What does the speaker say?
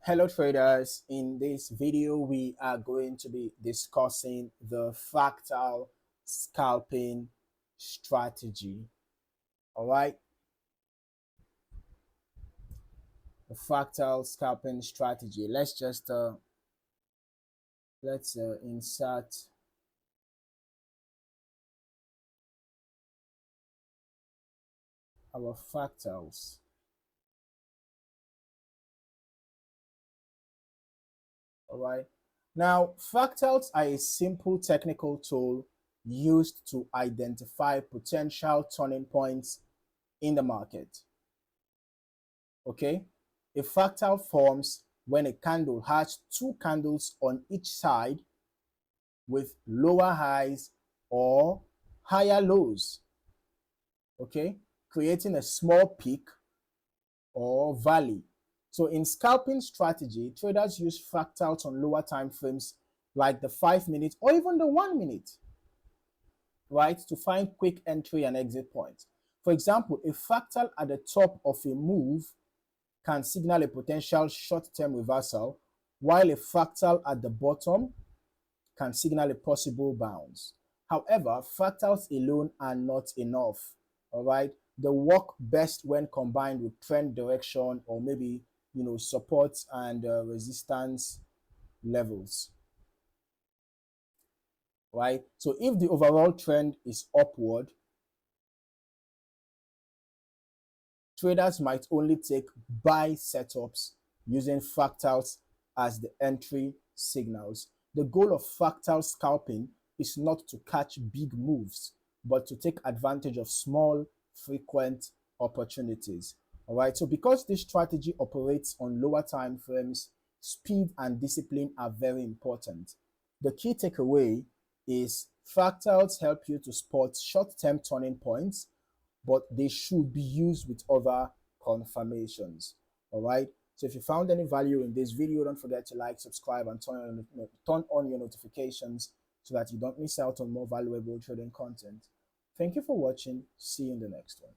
Hello traders, in this video we are going to be discussing the fractal scalping strategy. All right, the fractal scalping strategy. Let's just insert our fractals. All right, now fractals are a simple technical tool used to identify potential turning points in the market. Okay, a fractal forms when a candle has two candles on each side with lower highs or higher lows. Okay, creating a small peak or valley. So in scalping strategy, traders use fractals on lower time frames like the 5 minute or even the 1 minute, right, to find quick entry and exit points. For example, a fractal at the top of a move can signal a potential short-term reversal, while a fractal at the bottom can signal a possible bounce. However, fractals alone are not enough. All right, they work best when combined with trend direction or maybe support and resistance levels. Right, so if the overall trend is upward, traders might only take buy setups using fractals as the entry signals. The goal of fractal scalping is not to catch big moves, but to take advantage of small, frequent opportunities. All right, so because this strategy operates on lower time frames, speed and discipline are very important. The key takeaway is fractals help you to spot short-term turning points, but they should be used with other confirmations. All right, so if you found any value in this video, don't forget to like, subscribe, and turn on your notifications so that you don't miss out on more valuable trading content. Thank you for watching. See you in the next one.